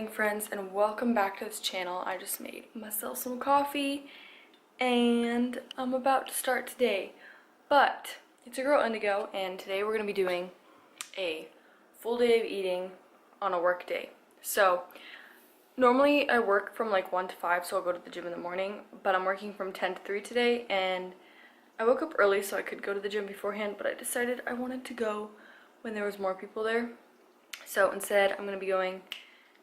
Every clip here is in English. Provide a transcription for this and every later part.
morning, friends, and welcome back to this channel. I just made myself some coffee and I'm about to start today, but it's your girl Indigo, and today we're going to be doing a full day of eating on a work day. So normally I work from like 1 to 5, so I'll go to the gym in the morning, but I'm working from 10 to 3 today, and I woke up early so I could go to the gym beforehand, but I decided I wanted to go when there was more people there. So instead, I'm going to be going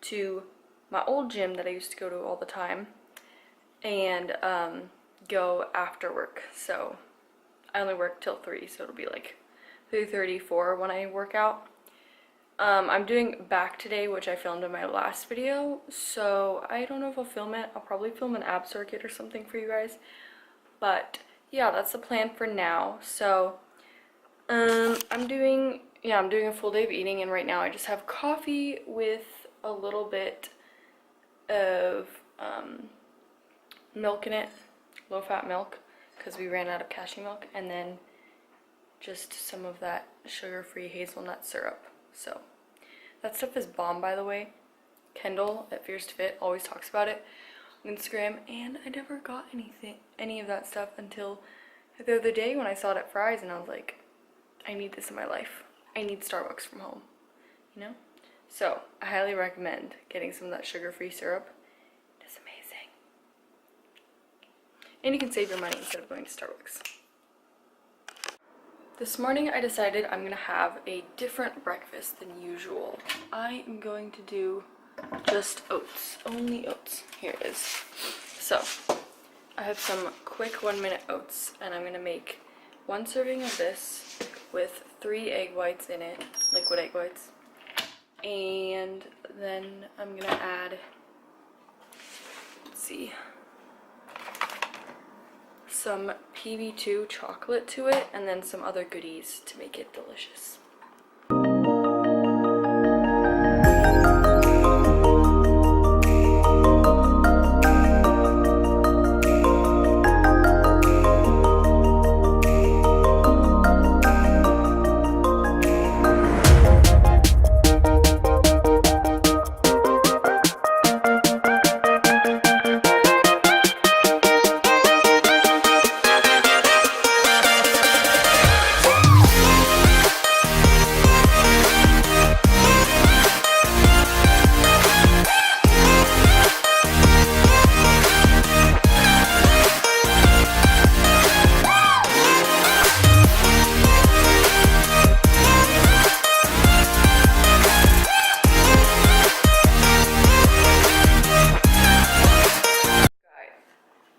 to my old gym that I used to go to all the time and go after work. So I only work till 3, so it'll be like 3:30, 4 when I work out. I'm doing back today, which I filmed in my last video, so I don't know if I'll film it. I'll probably film an ab circuit or something for you guys. But yeah, that's the plan for now. So I'm doing a full day of eating, and right now I just have coffee with a little bit of milk in it, low-fat milk, because we ran out of cashew milk, and then just some of that sugar-free hazelnut syrup. So that stuff is bomb, by the way. Kendall at Fierce to Fit always talks about it on Instagram, and I never got any of that stuff until the other day when I saw it at Fry's, and I was like, I need this in my life. I need Starbucks from home, you know? So I highly recommend getting some of that sugar-free syrup. It's amazing. And you can save your money instead of going to Starbucks. This morning I decided I'm gonna have a different breakfast than usual. I am going to do just oats, only oats. Here it is. So I have some quick 1-minute oats, and I'm gonna make 1 serving of this with 3 egg whites in it, liquid egg whites, and then I'm gonna add, let's see, some PB2 chocolate to it, and then some other goodies to make it delicious.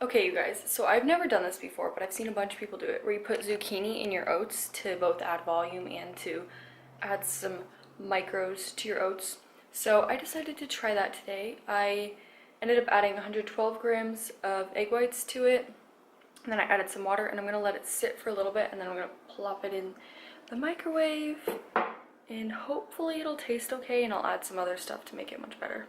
Okay, you guys, so I've never done this before, but I've seen a bunch of people do it, where you put zucchini in your oats to both add volume and to add some micros to your oats. So I decided to try that today. I ended up adding 112 grams of egg whites to it, and then I added some water, and I'm going to let it sit for a little bit, and then I'm going to plop it in the microwave, and hopefully it'll taste okay, and I'll add some other stuff to make it much better.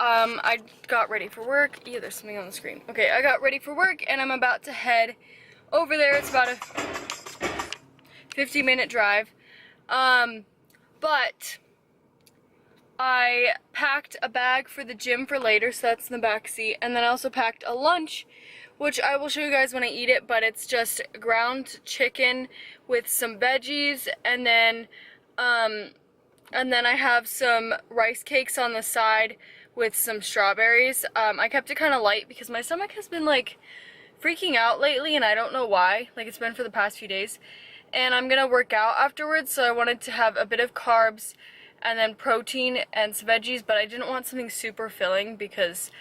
I got ready for work. Yeah, there's something on the screen. Okay, I got ready for work and I'm about to head over there. It's about a 50-minute drive. But I packed a bag for the gym for later, so that's in the back seat. And then I also packed a lunch, which I will show you guys when I eat it, but it's just ground chicken with some veggies, and then I have some rice cakes on the side with some strawberries. I kept it kind of light because my stomach has been like freaking out lately and I don't know why. Like, it's been for the past few days. And I'm gonna work out afterwards, so I wanted to have a bit of carbs and then protein and some veggies, but I didn't want something super filling because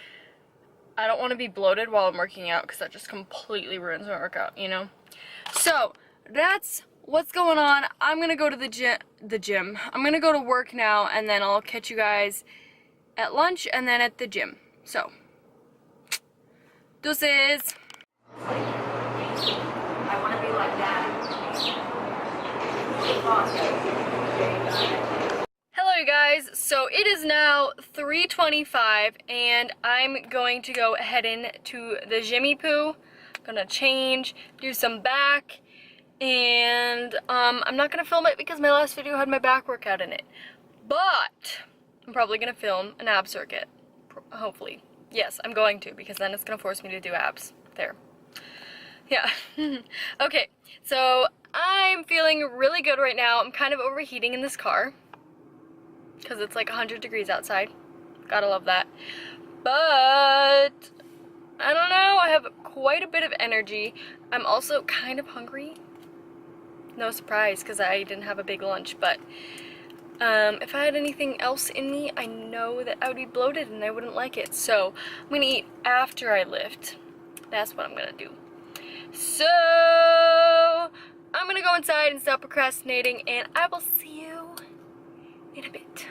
I don't want to be bloated while I'm working out because that just completely ruins my workout, you know? So that's what's going on. I'm gonna go to the gym. I'm gonna go to work now, and then I'll catch you guys at lunch and then at the gym. So, deuces. I want to be like that. Hello you guys, so it is now 3:25 and I'm going to go head in to the Jimmy Poo. I'm gonna change, do some back, and I'm not gonna film it because my last video had my back workout in it, but I'm probably gonna film an ab circuit, hopefully. Yes, I'm going to, because then it's gonna force me to do abs. There. Yeah. Okay, so I'm feeling really good right now. I'm kind of overheating in this car because it's like 100 degrees outside. Gotta love that. But I don't know, I have quite a bit of energy. I'm also kind of hungry. No surprise, because I didn't have a big lunch, but if I had anything else in me, I know that I would be bloated and I wouldn't like it. So I'm gonna eat after I lift. That's what I'm gonna do. So I'm gonna go inside and stop procrastinating, and I will see you in a bit.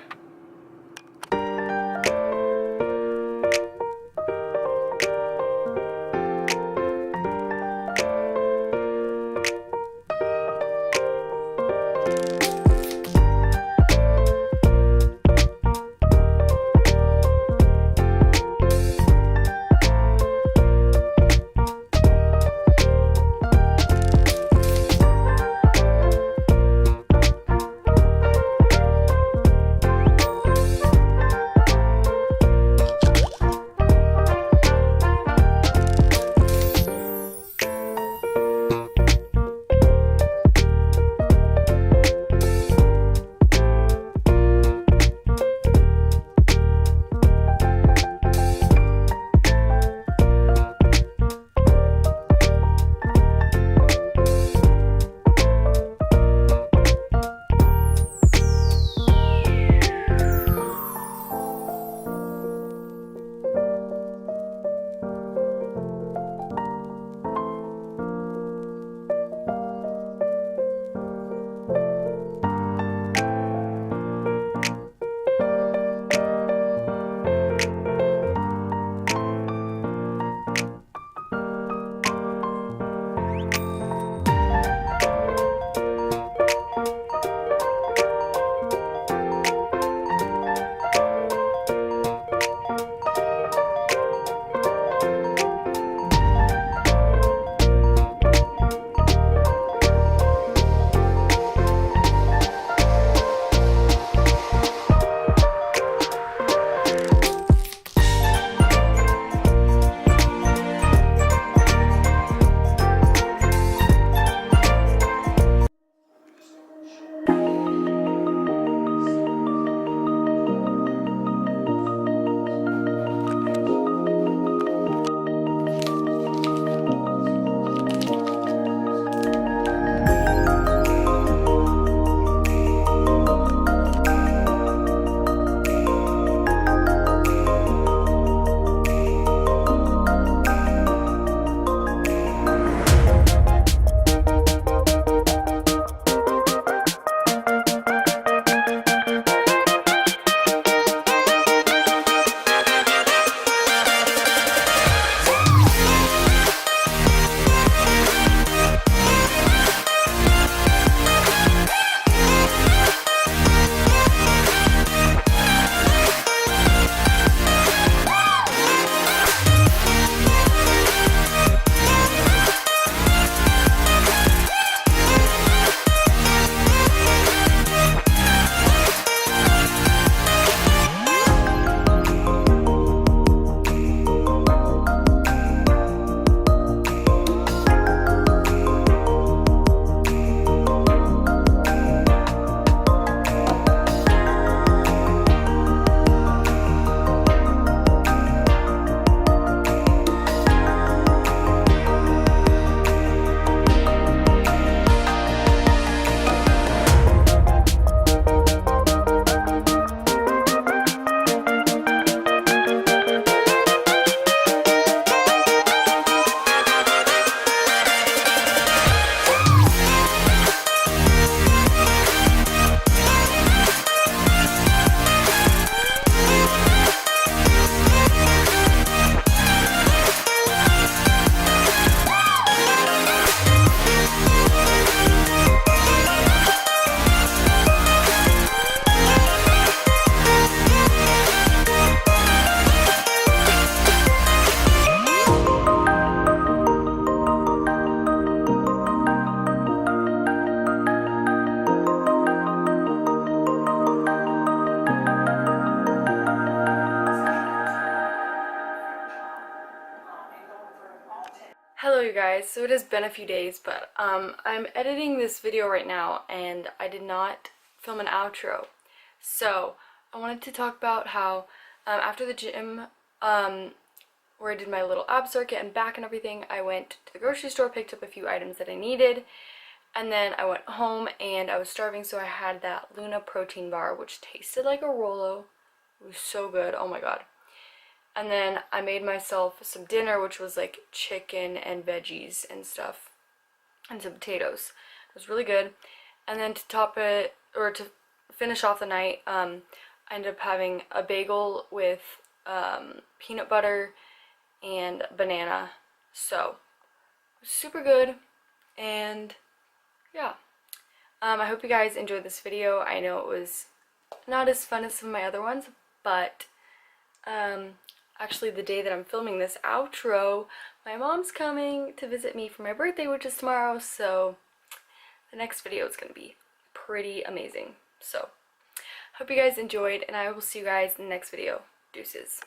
Hello you guys, so it has been a few days, but I'm editing this video right now and I did not film an outro. So I wanted to talk about how after the gym, where I did my little ab circuit and back and everything, I went to the grocery store, picked up a few items that I needed, and then I went home and I was starving, so I had that Luna protein bar, which tasted like a Rolo. It was so good, oh my god. And then I made myself some dinner, which was like chicken and veggies and stuff, and some potatoes. It was really good. And then to top it, or to finish off the night, I ended up having a bagel with peanut butter and banana. So, it was super good, and yeah. I hope you guys enjoyed this video. I know it was not as fun as some of my other ones, but actually the day that I'm filming this outro, my mom's coming to visit me for my birthday, which is tomorrow, so the next video is going to be pretty amazing. So, hope you guys enjoyed, and I will see you guys in the next video. Deuces.